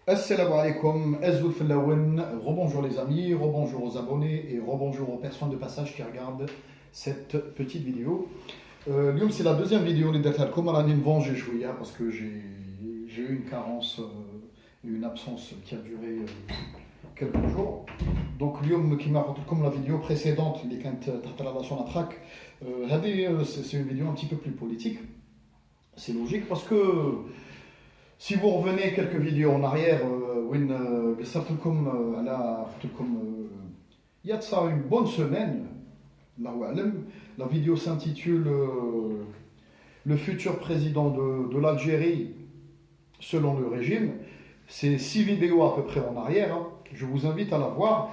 Assalamu alaikum, Azul Fellawin, rebonjour les amis, rebonjour aux abonnés et rebonjour aux personnes de passage qui regardent cette petite vidéo. Lyoum, c'est la deuxième vidéo de Datalkom à l'année venger chouïa parce que j'ai eu une carence et une absence qui a duré quelques jours. Donc Lyoum qui m'a comme la vidéo précédente, les quintes la relation à track, c'est une vidéo un petit peu plus politique. C'est logique parce que si vous revenez quelques vidéos en arrière, il y a de ça une bonne semaine, la vidéo s'intitule Le futur président de l'Algérie selon le régime. C'est 6 vidéos à peu près en arrière, hein. Je vous invite à la voir.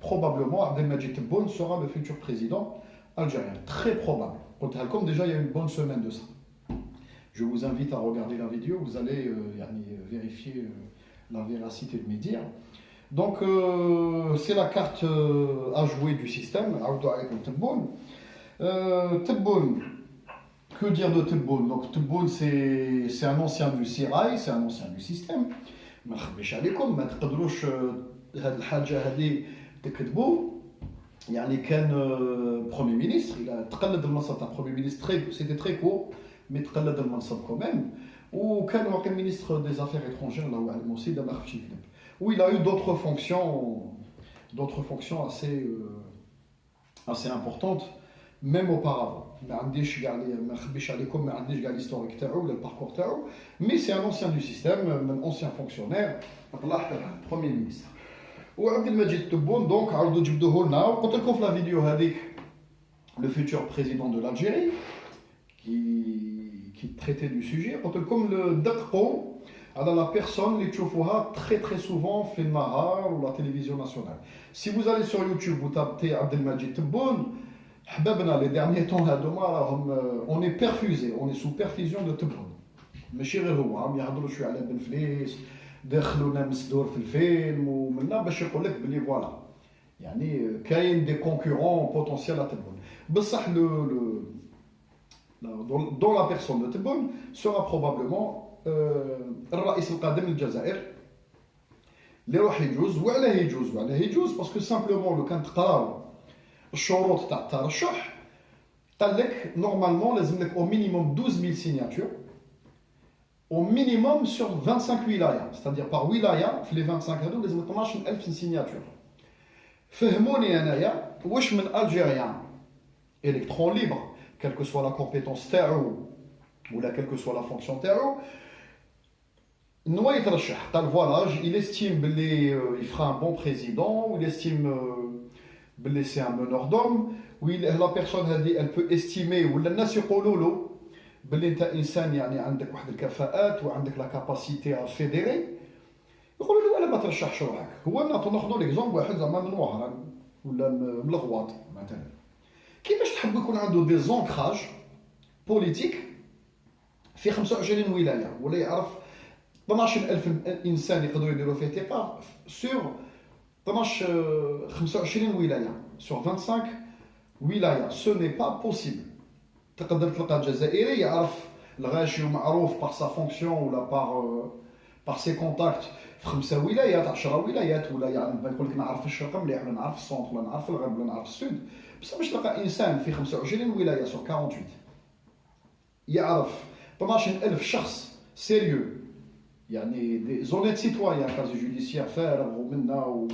Probablement, Abdelmadjid Tebboune sera le futur président algérien. Très probable. Comme déjà, il y a une bonne semaine de ça. Je vous invite à regarder la vidéo, vous allez vérifier la véracité de mes dires. Donc, c'est la carte à jouer du système. Tebboune, que dire de Tebboune? Donc, Tebboune, c'est un ancien du Sirail, c'est un ancien du système. ما نخبيش عليكم ما تقدروش هاد الحاجه هذه تكذبوا يعني كان Premier ministre, il a تقلد المنصب تاع Premier ministre, c'était très court, mais تقلد المنصب quand même. وكان واقع ministre des Affaires étrangères الله أعلم aussi دابا ما خفتش نكذب. Où il a eu d'autres fonctions assez importantes, même auparavant. ما عنديش كاع ما نخبيش عليكم ما عنديش كاع l'historique تاعو ولا الباركور تاعو, mais c'est un ancien du système, un ancien fonctionnaire, Premier ministre. وعبدالمجيد تبون دونك عاودوا جبدوه لنا وقلت لكم في لا فيديو هذيك le futur président de l'Algérie qui traitait du sujet. قلت لكم دققوا على la personne اللي تشوفوها très souvent في النهار ou la télévision nationale. Si vous allez sur YouTube vous tapez Abdelmadjid Tebboune, حبابنا les derniers temps هذوما راهم on est perfusé, on est sous perfusion de Tebboune. ماشي غير هو عم يهضروا شويه على بن فليس دخلونا مسدور في الفيلم ومنا باش يقول لك بلي فوالا يعني كاين دي كونكورون بوتونسيال à Tebboune. بصح dans la personne de Tebboune sera probablement الرئيس القادم للجزائر اللي راح يجوز. وعلاه يجوز باسكو سامبلومون لو كان تقراو الشروط تاع الترشح قال لك نورمالمون لازم لك au minimum 12000 signatures au minimum sur 25 wilayas, c'est-à-dire par wilaya في les 25 هذو لازم 12000 signature. فهموني انايا واش من الجيريان électron libre, quelle que soit la compétence تاعو ولا quelle que soit la fonction تاعو, نوا يترشح قال فوالا il estime بلي il fera un bon président, ou il estime بلي c'est un meneur d'homme, ou la personne هذه elle peut estimer ولا الناس يقولوا له بلي انت انسان يعني عندك واحد الكفاءات وعندك لا كاباسيتي ا فيديري, يقولوا له ولا ما ترشحش روحك. هو ناخذوا ليكزومبل واحد زعما من وهران ولا من الغواط مثلا, كيفاش تحب يكون عنده دي زونكراج بوليتيك في 25 ولايه ولا يعرف 12000 انسان يقدروا يديروا فيه ثقه سور 25 ولايه سور 25 ولايه. سو ني با بوسيبل. تقدر تلقى جزائري يعرف الغاشي ومعروف بار سا فونكسيون ولا بار سي كونتاكت في 5 ولايات 10 ولايات, ولا يعني يقول لك نعرف الشرق مليح ولا نعرف السونتر ولا نعرف الغرب ولا نعرف السود. بصح باش تلقى انسان في 25 ولايه سور 48 يعرف 12000 شخص سيريو, يعني دي زونيت سيتويان كازي جوديسيير فارغ ومنا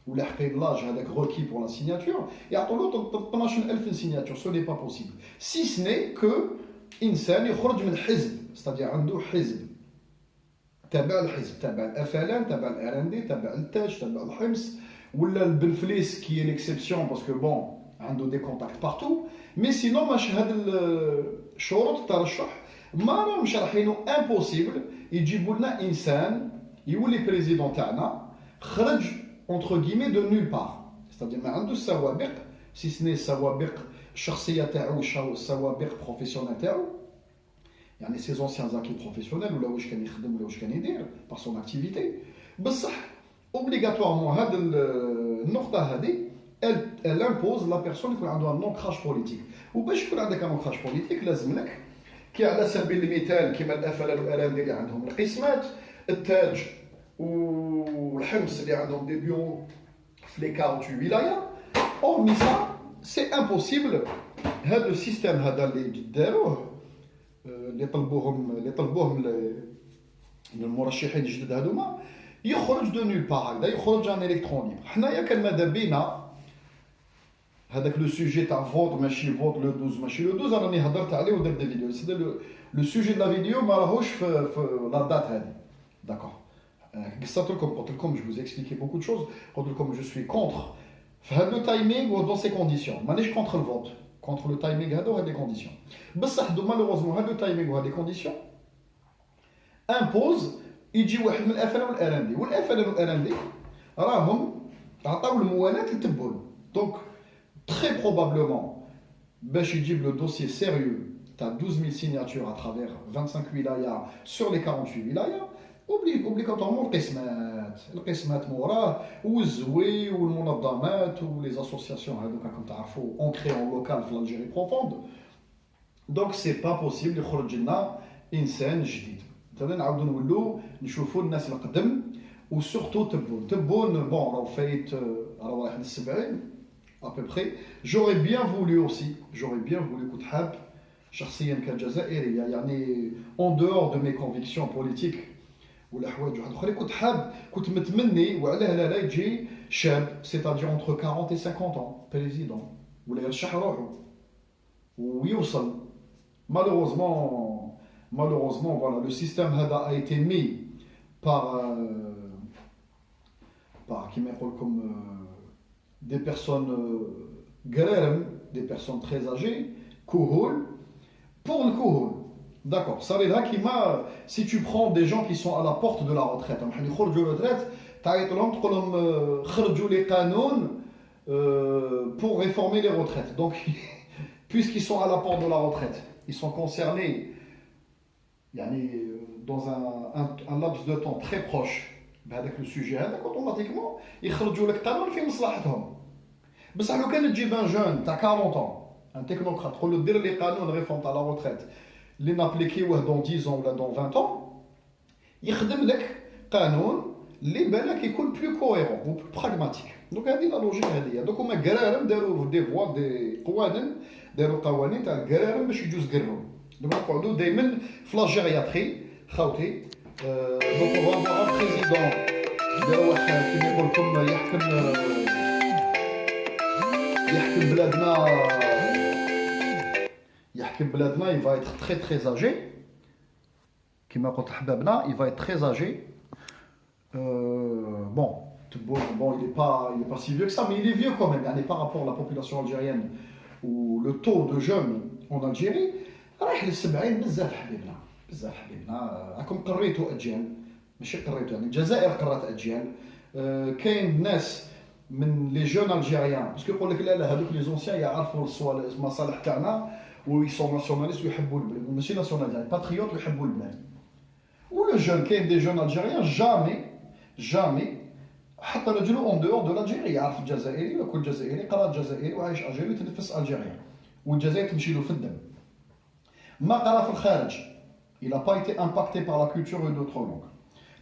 ولاحقين لاج هذاك غوكي بور لا سيناتور, يعطوا له 12000 سيناتور. سو ني با بوسيبل سي سني كو انسان يخرج من حزب, ستادير عنده حزب تابع الحزب, تابع الافلان, تابع الار ان دي, تابع التاج, تابع الحمص, ولا البنفليس كي ليكسيبسيون باسكو بون عنده دي كونتاكت بارتو. مي سينو ماش هاد الشروط الترشح ما راهمش رايحينو امبوسيبل يجيبوا لنا انسان يولي بريزيدون تاعنا خرج entre guillemets de nulle part, c'est-à-dire ما عندوش سوابق, si ce n'est سوابق الشخصيه تاعو, السوابق بروفيسيونيل تاعو, يعني ses anciens acquis professionnels ولا واش كان يخدم ولا واش كان يدير par son activité. بصح obligatoirement هاد النقطه هذه elle impose la personne يكون عندها un ancrage politique. وباش يكون عندك un ancrage politique لازم لك كي على سبيل المثال كيما الافلال والارانب اللي عندهم القسمات، التاج والحمص اللي عندهم دي بيو في لي 48 ولايه. اورمي سا سي امبوسيبل. هذا السيستم هذا اللي داروه، اللي طلبوهم المرشحين الجدد هذوما، يخرج دو نول بار هكذا، يخرج عن الكترون ليبر. حنايا كان ماذا بينا هذاك لو سوجي تاع فوت ماشي فوت لو 12 ماشي لو 12، راني هضرت عليه ودرت دي فيديو. سي لو سوجي لا فيديو ما راهوش في لا دات هذه، داكور. قصت لكم قلت لكم جو vous expliquer beaucoup de choses، قلت لكم جو سوي كونتر في هذا لو تايمينغ و دون سي كونديسيون، مانيش كونتر الفوت، كونتر لو تايمينغ هذا وهاد لي كونديسيون. بصح دو مالوغوزمون هاد لو تايمينغ وهاد لي كونديسيون امبوز يجي واحد من الافلام والارندي، والافلام والارندي راهم عطاو الموالاه للتبون. دونك très probablement باش يجيب لو دوسيي سيريو تاع 12000 سيناتور à travers 25 ولايه sur les 48 ولايه، اوبليغاتوارمون القسمات موراه، والزوي والمنظمات ولي زاسوسياسيون هذوك راكم تعرفوا اونكري اون لوكال في الجيري بروفوند. دونك سي با بوسيبل يخرج لنا انسان جديد. مثلا نعاودو نولو نشوفوا الناس القدم، وسورتو تبون بون راه فايت، راه واحد 70 à peu près. J'aurais bien voulu aussi, كنت حاب شخصيا كجزائرية، يعني en dehors de mes convictions politiques ولا حوايج واحد اخرين، كنت متمني وعلاه لا يجي شاب سيتادير entre 40 et 50 ans بريزيدون، ولا يرشح روحه ويوصل. malheureusement voilà, le système هذا a été mis par كيما يقول لكم des personnes grérem, des personnes très âgées, couhoul, pour le couhoul. D'accord, ça veut dire que si tu prends des gens qui sont à la porte de la retraite, ils sortent de la retraite, tu leur dis les canons pour réformer les retraites. Donc, puisqu'ils sont à la porte de la retraite, ils sont concernés dans un laps de temps très proche بهذاك لو سوجي هذاك، اوتوماتيكمون يخرجوا لك قانون في مصلحتهم. بصح لو كان تجيب ان جون تاع 40 ان تكنوقراط تقول له دير لي قانون ريفورم تاع لا روتريت اللي نابليكيوه دون 10 ولا دون 20 يخدم لك قانون اللي بالك يكون بلو كويرون و بلو براغماتيك. دونك هذه لا لوجيك هذه. دوك هما كرارم داروا دي فوا دي قوانين، داروا قوانين تاع الكرارم باش يجوز كرهم. دونك نقعدوا دائما في لا جيرياتري خاوتي. دونك on va avoir un président دار واحد كيما يقول لكم يحكم بلادنا il va être très très âgé كيما قلت حبابنا il va être très âgé. Bon, il est pas si vieux que ça, mais il est vieux quand même. يعني par rapport à la population algérienne ou le taux de jeunes en Algérie رايح لل70 بزاف حبيبنا. بزاف حبيبنا. راكم قريتوا اجيال، ماشي قريتوا يعني الجزائر قرات اجيال. كاين ناس من لي جون الجيريان باسكو يقول لك لا هذوك لي زونسيان يعرفوا المصالح تاعنا ويسون ناسيوناليست ويحبوا البلاد، ماشي ناسيوناليست يعني باتريوت ويحبوا البلاد. ولو جون كاين دي جون الجيريان جامي حتى رجلو اون دور دو الجيري، يعرف الجزائري ويكون جزائري، قرا الجزائري وعايش الجيري ويتنفس الجيريان، والجزائر تمشي له في الدم. ما قرا في الخارج، il a pas été impacté par la culture et d'autres langues.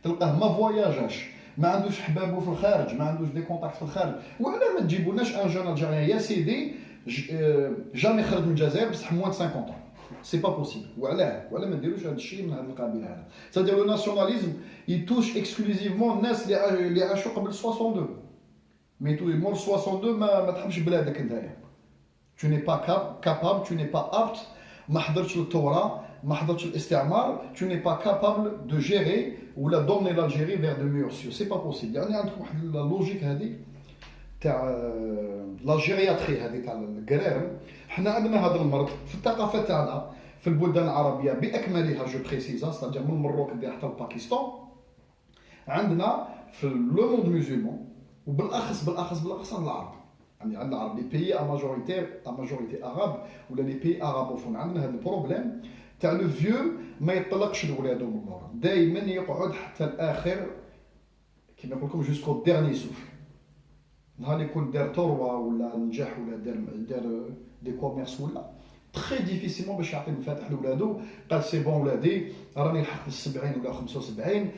تلقاه ما فواياجاش، ما عندوش حبابو في الخارج، ما عندوش دي كونتاكت في الخارج. وعلاه ما تجيبولناش ان جون الجيريان يا سيدي جامي خرج من الجزائر بصح موان 50 ans. سي با بوسيبل. وعلاه ما نديروش هذا الشيء من هذا القبيل هذا. سادير لو ناسيوناليزم يتوش اكسكلوزيفمون الناس اللي عاشوا قبل 62. مي تو مور 62 ما تحبش بلادك نتايا. tu n'es pas capable, tu n'es pas apte، ما حضرتش الثوره، ما حضرتش الاستعمار، tu n'es pas capable de gérer ولا donner l'Algérie vers de meilleurs cieux. c'est pas possible. يعني عندكم واحد اللوجيك هذه تاع لا جيرياتري هذه تاع الكرارم. حنا عندنا هذا المرض في الثقافه تاعنا في البلدان العربيه باكملها، جو بريسيزا ستادير من المروك حتى الباكستان. عندنا في لو موند مسلمون وبالاخص العرب، يعني عندنا العرب لي بيي ا ماجوريتي عرب ولا لي بيي عربوفون. عندنا هذا البروبليم تاع لو فيو ما يطلقش لولادو من مورا، دائما يقعد حتى الاخر كيما نقول لكم جوسكو ديرني سوف. نهار يكون دار ثروه ولا نجح ولا دار دي كوميرس ولا très difficilement باش يعطي المفاتح لولادو قال سي بون ولادي راني لحقت ل 70 ولا 75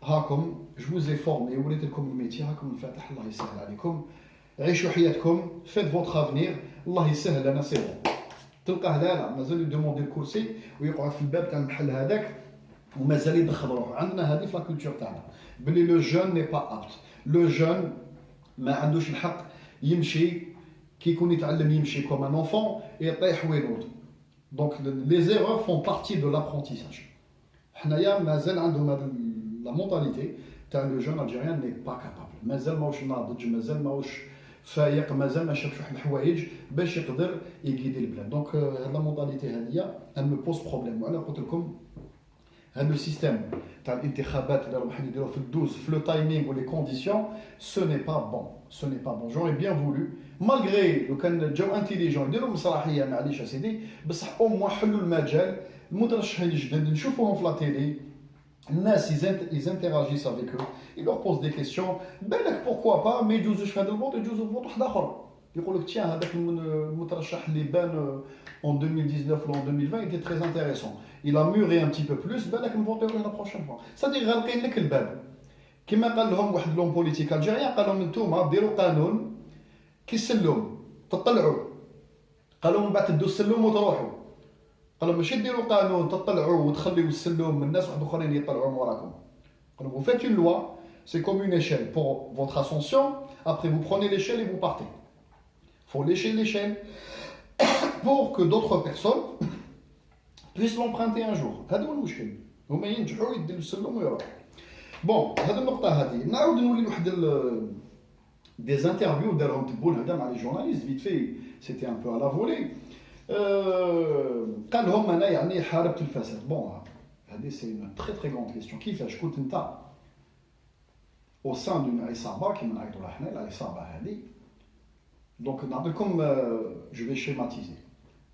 هاكم جو فوز اي فورمي وليت لكم الميتي هاكم المفاتح الله يسهل عليكم عيشوا حياتكم فيت فوتر افنير الله يسهل انا سي بون تلقاه لا مازال يدوموندي الكرسي ويقعد في الباب تاع المحل هذاك ومازال يدخل روحه عندنا هذه في لا كولتور تاعنا بلي لو جون ني با ابت لو جون ما عندوش الحق يمشي كي يكون يتعلم يمشي كوم ان انفون يطيح وينوض دونك لي زيرور فون بارتي دو لابرونتيساج حنايا مازال عندهم هذا لا مونتاليتي تاع لو جون الجيريان ني با كابابل مازال ماهوش ناضج مازال ماهوش فايق مازال ما شافش واحد الحوايج باش يقدر يقيد البلاد دونك هاد لا مونتاليتي هذيا ان مو بوز بروبليم وانا قلت لكم هاد لو سيستيم تاع الانتخابات اللي راح يديروا في الدوز في لو تايمينغ و لي كونديسيون سو ني با بون سو ني با بون جوري بيان فولو مالغري لو كان جاو انتيليجون يديروا مسرحيه معليش يا سيدي بصح او موان حلوا المجال المترشحين الجدد نشوفوهم في لا تيلي الناس يزانتيراجيس افيك او يلور بوز دي كيسيون بالك بوركوا با ما يجوزوش في هذا الفوت يجوزوا في فوت واحد اخر يقول لك تيان هذاك المترشح اللي بان en 2019 ou en 2020 était très intéressant. Il a mûri un petit peu plus, بالك نفوتيو la prochaine fois. C'est-à-dire غالقين لك الباب. كما قال لهم واحد لون بوليتيك الجيريان قال لهم انتوما ديروا قانون كي السلم تطلعوا. قالوا من بعد تدوا السلم وتروحوا. قالوا ماشي ديروا قانون تطلعوا وتخليوا السلم من الناس واحد اخرين يطلعوا من وراكم. قالوا vous faites une loi, c'est comme une échelle pour votre ascension, après vous prenez l'échelle et vous partez. Faut lécher l'échelle pour que d'autres personnes puissent l'emprunter un jour. هذا هو المشكل. هما ينجحوا يديروا السلم ويروحوا. بون هذه النقطة هذه نعاود نولي لواحد des interviews دارهم تبون هذا مع لي جورناليست فيت في سيتي ان بو على فولي قال لهم انا يعني حاربت الفساد. بون هذه سي اون تري تري غروند كيستيون كيفاش كنت انت au sein d'une عصابة كيما نعيطوا لها حنا العصابة هذه. Donc نعطيكم je vais schématiser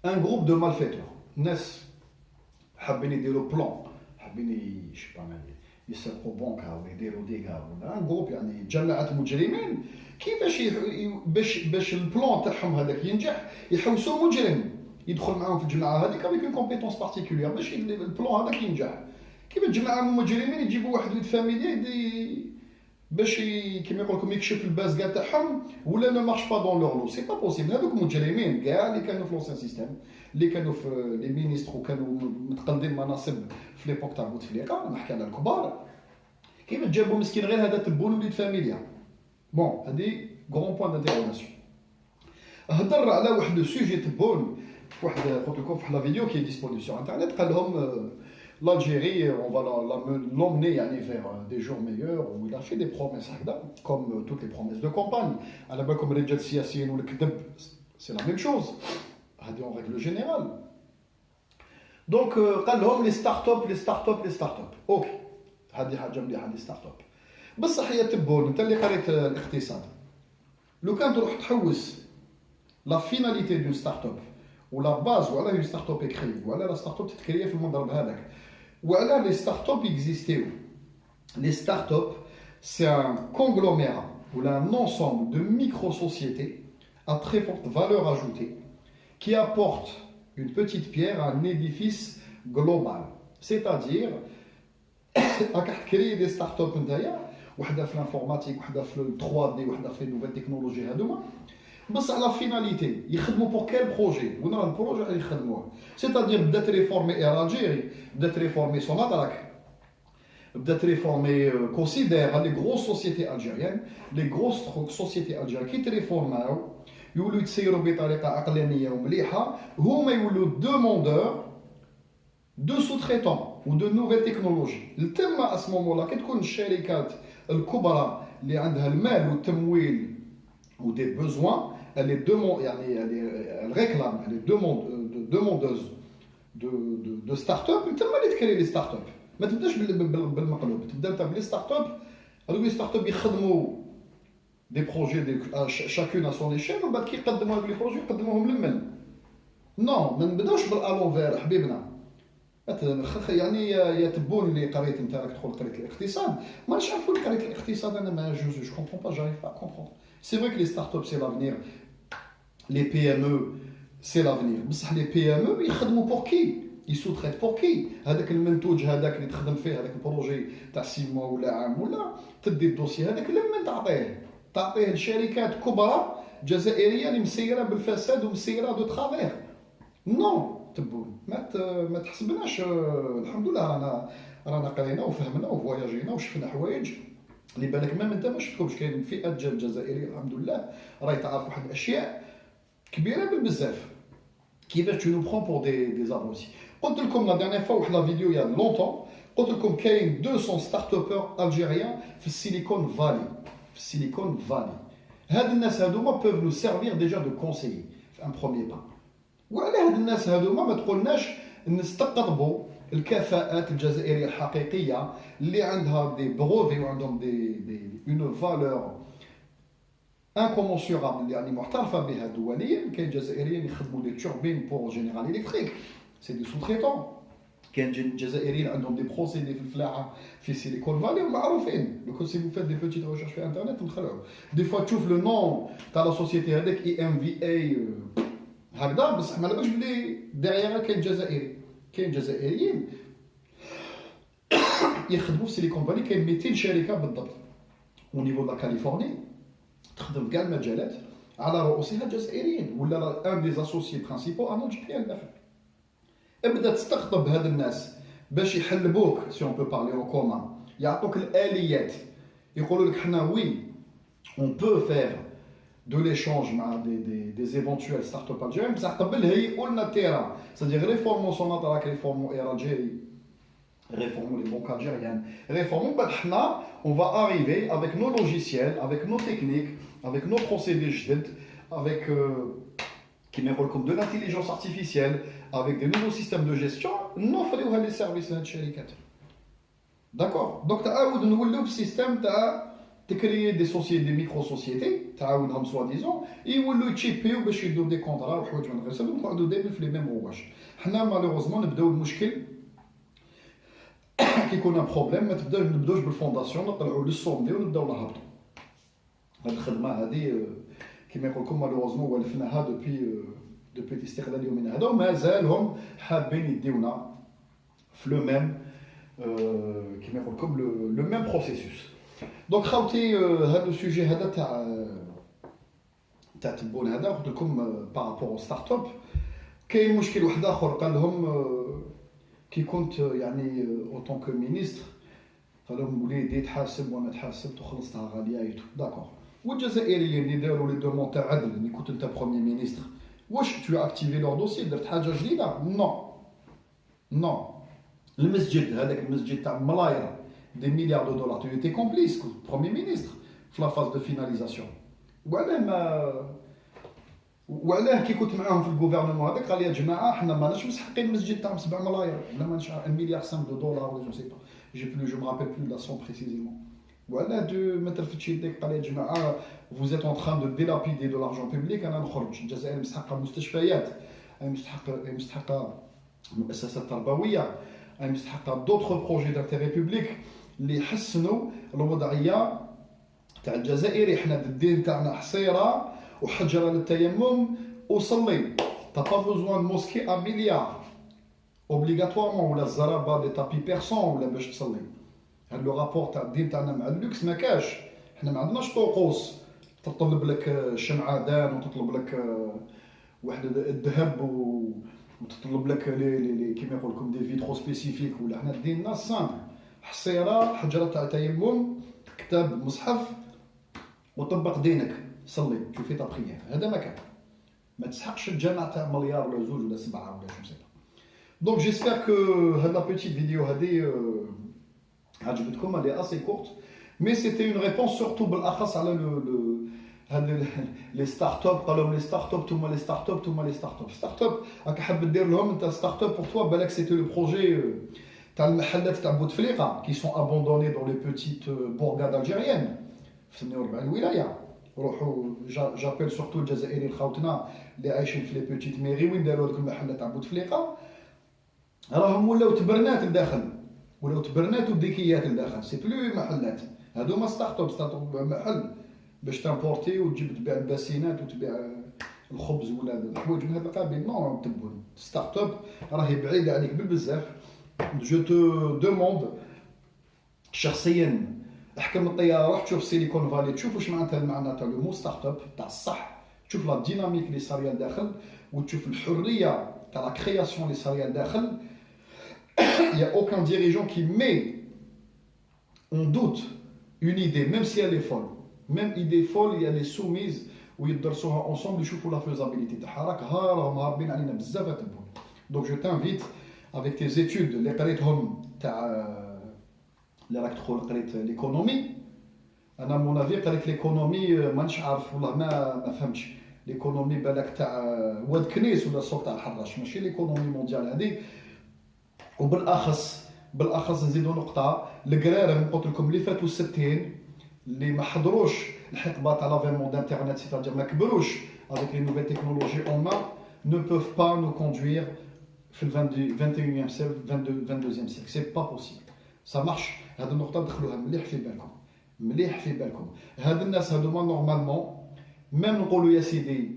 un groupe de malfaiteurs ناس حابين يديروا بلان حابين يسرقوا بنكه ولا يديروا ديكا ولا ان جروب يعني جماعه مجرمين كيفاش باش البلان تاعهم هذاك ينجح يحوسوا مجرم يدخل معاهم في الجماعه هذيك افيك اون كومبيتونس بارتيكولير باش البلان هذاك ينجح. كيف جماعه مجرمين يجيبوا واحد ولد فاميلي باش كيما يقول لكم يكشف الباز كاع تاعهم ولا نو مارش با دون لور لو سي با بوسيبل. هذوك مجرمين كاع اللي كانوا في لونسيان سيستيم اللي كانوا في لي مينيستر وكانوا متقلدين مناصب في ليبوك تاع بوتفليقه نحكي على الكبار كيف جابوا مسكين غير هذا تبون وليد فاميليا. بون هذه غرون بوين دانتيغاسيون. هضر على واحد لو سوجي تبون في واحد قلت لكم في واحد لا فيديو كي ديسبونيبل سور انترنت قال لهم l'Algérie, on va l'emmener vers des jours meilleurs où il a fait des promesses comme toutes les promesses de campagne. À la base, comme les Jet Siassine ou le Kdeb, c'est la même chose. En règle générale. Donc, les startups. Ok. هذه حاجة مليحة لي ستارت اب. بصح هي تبون انت اللي قريت الاقتصاد. لو كان تروح تحوس لا فيناليتي دون ستارت اب ولا باز وعلى هي ستارت اب كري وعلى لا ستارت اب تتكريا في المضرب هذاك. Voilà, les startups existent. Les startups, c'est un conglomérat ou un ensemble de micro-sociétés à très forte valeur ajoutée qui apportent une petite pierre à un édifice global. C'est-à-dire, à créer des startups, وحدة في l'informatique, وحدة في le 3D, وحدة في les nouvelles technologies هذوما. بس على فيناليتي يخدموا بور كيل بروجي وين البروجي اللي يخدموه سيتادير بدات ريفورمي اير الجيري بدات ريفورمي سوناتراك بدات ريفورمي كونسيدير لي غروس سوسيتي الجيريان لي غروس سوسيتي الجيريان كي تريفورماو يولوا يتسيروا بطريقه عقلانيه ومليحه هما يولوا دوموندور دو سو تريتون ودو نوفيل تكنولوجي تما اسمو كي تكون الشركات الكبرى اللي عندها المال والتمويل ou des besoins, elle réclame, elle est demandeuse de start-up, mais tellement elle crée les start-up. ما تبداش بالمقلوب، تبدا انت بلي ستارت-up. هذوك لي ستارت-up يخدموا دي بروجي chacune à son échelle وبعد كي يقدموا هذوك لي بروجي يقدموهم للمن. نو ما نبداوش بالالونفير حبيبنا. يعني يا تبون اللي قريت انت راك تدخل قريت الاقتصاد مانيش عارف اللي قريت الاقتصاد انا ما جو كومبرون با جاريف با كومبرون. C'est vrai que les startups c'est l'avenir, les PME سي لافنير. بصح لي بي ام او يخدموا بور كي؟ يسو تريت بور كي؟ هذاك المنتوج هذاك اللي تخدم فيه هذاك البروجي تاع 6 موا ولا عام ولا تدي الدوسي هذاك لمن تعطيه لشركات كبرى جزائريه اللي مسيره بالفساد ومسيره دو ترافير. نو تبون ما تحسبناش. الحمد لله رانا قرينا وفهمنا وفواياجينا وشفنا حوايج اللي بالك ما انت ما شفتهمش. كاين فئات ديال الجزائريين الحمد لله راهي تعرف واحد الاشياء كبيره بالبزاف. كيفاش tu nous prends pour des abrutis. قلت لكم لا ديرنيير فوا واحد لا فيديو يا لونتون قلت لكم كاين 200 ستارت ابر الجيريان في السيليكون فالي. في السيليكون فالي هاد الناس هادوما peuvent nous servir déjà de conseiller في ان بروميير با. وعلى هاد الناس هادوما ما تقولناش نستقطبوا الكفاءات الجزائريه الحقيقيه اللي عندها دي بروفي وعندهم دي اون فالور انكومونسيورابل يعني معترفه بها دوليا. كاين جزائريين يخدموا دي توربين بور جينيرال الكتريك سي دي سو تريتون. كاين جزائريين عندهم دي بروسيدي في الفلاحه في سيليكون فالي ومعروفين. لو كو سي فو فات دي بوتيت ريشيرش في انترنت نخلعوا دي فوا تشوف لو نون تاع لا سوسيتي هذاك اي ام في اي هكذا بصح ما على بالكش بلي ديغيغ كاين جزائري. كاين جزائريين يخدموا في سيليكون فالي. كاين 200 شركه بالضبط او نيفو لا كاليفورني تخدم في كاع المجالات على رؤوسها جزائريين ولا ان دي اسوسيي برينسيبو ان الجيريان داخل. ابدا تستقطب هاد الناس باش يحلبوك سي اون بو بارلي او كومان يعطوك الاليات يقولوا لك حنا وي اون بو فير دو ليشونج مع دي ايفونتويل ستارت اب الجيريان بصح قبل هيئوا لنا التيران سادير ريفورمو سونات راك ريفورمو اير الجيري réformer les banques algériennes, réformer, on va arriver avec nos logiciels, avec nos techniques, avec nos procédés avec comme de l'intelligence artificielle, avec des nouveaux systèmes de gestion, nous faisons les services de l'État. D'accord. Donc, tu as un nouveau système, tu créer des sociétés, des micro-sociétés, tu as un soi-disant, et ils chipper ou des contrats, ou des mêmes rouages. Malheureusement, nous avons un problème. كي يكون ان بروبليم ما نبداوش بالفونداسيون نطلعوا للسومي ونبداو نهبطوا. هاد الخدمه هذه كما يقول لكم مالوروزمون ولفناها دوبي الاستقلال يومنا هذا ومازالهم حابين يديونا في لو ميم كما يقول لكم لو ميم بروسيسوس. دونك خاوتي هذا السوجي هذا تاع تبون هذا قلت لكم بارابور ستارت اب. كاين مشكل واحد اخر قال لهم كي كنت يعني اوتون كو مينيستر قال لهم وليدي تحاسب وانا تحاسبت وخلصتها غاليه داكور. والجزائريين اللي داروا لي دومون تاع عدل اللي كنت انت بروميير مينيستر واش تو اكتيفي لور دوسي درت حاجه جديده؟ نو. المسجد هذاك المسجد تاع ملاير دي مليار دو دولار تو ايتي كومبليس كنت بروميير مينيستر في لا فاز دو فيناليزاسيون. وعلاه كي كنت معاهم في الجوفرنمون هذاك قال لي يا جماعه حنا ماناش مسحقين المسجد تاع 7 ملاير ولا ماناش 1 مليار 5 دولار ولا جو سي با جو مابيل بلو لا سون بريسيزيمون. وعلاه ما ترفتش يديك قال لي يا جماعه vous êtes en train de dilapider de l'argent public. انا نخرج. الجزائر مستحقه مستشفيات، مستحقه مؤسسات تربويه، مستحقه دوطخ بروجي دانتيري بوبليك اللي يحسنوا الوضعيه تاع الجزائري. حنا الدين تاعنا حصيره وحجره للتيمم وصلي. تا با بوزوان موسكي ا مليار اوبليغاتوارمون ولا الزرابه دي تابي بيرسون ولا باش تصلي. هاد لو رابور تاع الدين تاعنا مع اللوكس ما كاش. حنا ما عندناش طقوس تطلب لك شمعدان وتطلب لك واحد الذهب وتطلب لك لي كيما يقول لكم دي فيترو سبيسيفيك. ولا حنا ديننا سامبل حصيره حجره تاع تيمم كتاب مصحف وطبق دينك صلي شوفي تا بريير. هذا ما كان ما تسحقش الجامع تاع مليار ولا زوج ولا 7 ولا شو سيبا. دونك جيسبر كو هاد لا بيتيت فيديو هادي عجبتكم. هادي اسي كورت مي سيتي اون ريبونس سورتو بالاخص على هاد لي ستارت اب. قالوا لي ستارت اب توما لي ستارت اب توما لي ستارت اب. ستارت اب راك حاب دير لهم انت ستارت اب بور توا بالك سيتي لو بروجي تاع المحلات تاع بوتفليقه كي سون ابوندوني دون لي بوتيت بورغاد الجيريان في 48 ولايه. روحوا جابيل سورتو الجزائريين خاوتنا اللي عايشين في لي بوتيت ميري وين داروا هذوك المحلات تاع بوتفليقه راهم ولاو تبرنات لداخل ولاو تبرنات وديكيات لداخل. سي بلو محلات هذوما ستارت اب محل باش تامبورتي وتجيب تبيع الباسينات وتبيع الخبز ولا الحوايج من هذا القبيل نو تبون ستارت اب راهي بعيده عليك بالبزاف. جو تو دوموند شخصيا احكم الطياره روح تشوف سيليكون فالي تشوف واش معناتها المعنى تاع لو مو ستارت اب تاع الصح تشوف لا ديناميك اللي صاريه لداخل وتشوف الحريه تاع لا كرياسيون اللي صاريه لداخل. Il y a aucun dirigeant qui met en doute une idée même si elle est folle. Même idée folle il y a les soumises ويدرسوها ensemble يشوفوا la faisabilité تاعها راك راهم هاربين علينا بزاف تبون. Donc je t'invite avec tes études اللي قريتهم تاع اللي راك تدخل قريت ليكونومي. انا مون افي قريت ليكونومي مانيش عارف والله ما فهمتش ليكونومي بالك تاع واد كنيس ولا السوق تاع الحراش ماشي ليكونومي مونديال هذه. وبالاخص نزيدوا نقطه القرارم قلت لكم اللي فاتوا 60 اللي ما حضروش الحقبه تاع لافيرمون دانترنت سيتادير ما كبروش avec les nouvelles technologies en main ne peuvent pas nous conduire في ال 21e siècle 22e siècle c'est pas possible ça marche. هذه النقطه دخلوها مليح في بالكم مليح في بالكم. هاد الناس هذوما نورمالمون ميم نقولوا يا سيدي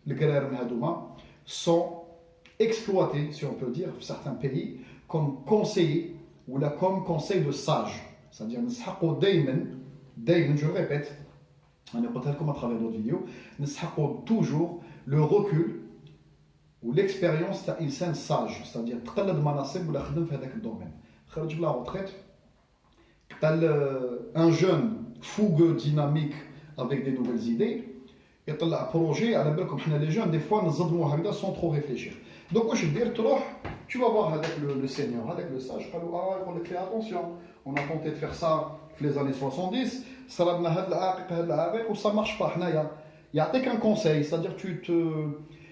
القرارم هذوما sont exploités si on peut dire في certains pays comme conseiller ou là comme conseil de sage. C'est-à-dire نسحقوا دائما je répète انا قلتها لكم à travers d'autres vidéos نسحقوا toujours le recul ou l'expérience تاع انسان sage. C'est-à-dire تقلد مناصب ولا خدم في هذاك الدومين خرج بلا روتريت قال un jeune fougueux dynamique avec des nouvelles idées يطلع بروجي على بالكم حنا لي جون دي فوا نصدموا هكذا sans trop réfléchir. Donc واش دير تروح tu vas voir avec le senior avec le sage قالوا يقول لك attention on a tenté de faire ça في les années 70 صرا لنا هذا العائق وسا مارش با. حنايا يعطيك ان كونساي c'est-à-dire tu te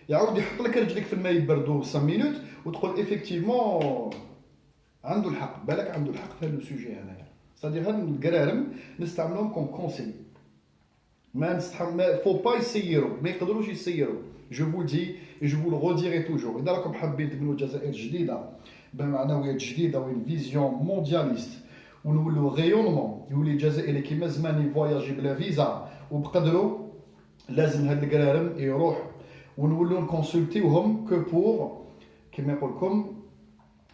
يعاود يحط لك رجليك في الماء يبردوا 5 مينوت وتقول effectivement عنده الحق بالك عنده الحق في هذا السوجي هذايا. c'est-à-dire هاد القرارم نستعملهم كوم كونساي ما نستحمل فو با يسيروا ما يقدروش يسيروا. je vous le dis et je vous le redirai toujours. اذا راكم حابين تبنوا الجزائر جديده بمعنويات جديده وين فيزيون موندياليست ونولوا غيونمون يولي الجزائري كيما زمان يفواياجي بلا فيزا وبقدروا لازم هاد القرارم يروح ونولوا نكونسلتيوهم كو بور كيما يقول لكم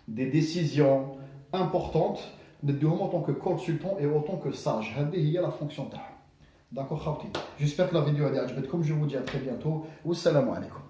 دي ديسيزيون امبورطونت نديوهم en tant que consultant et en tant que sage. هذه هي لا فونكسيون تاعها. D'accord خاوتي. J'espère que la vidéo a عجبتكم. Je vous dis à très bientôt. والسلام عليكم.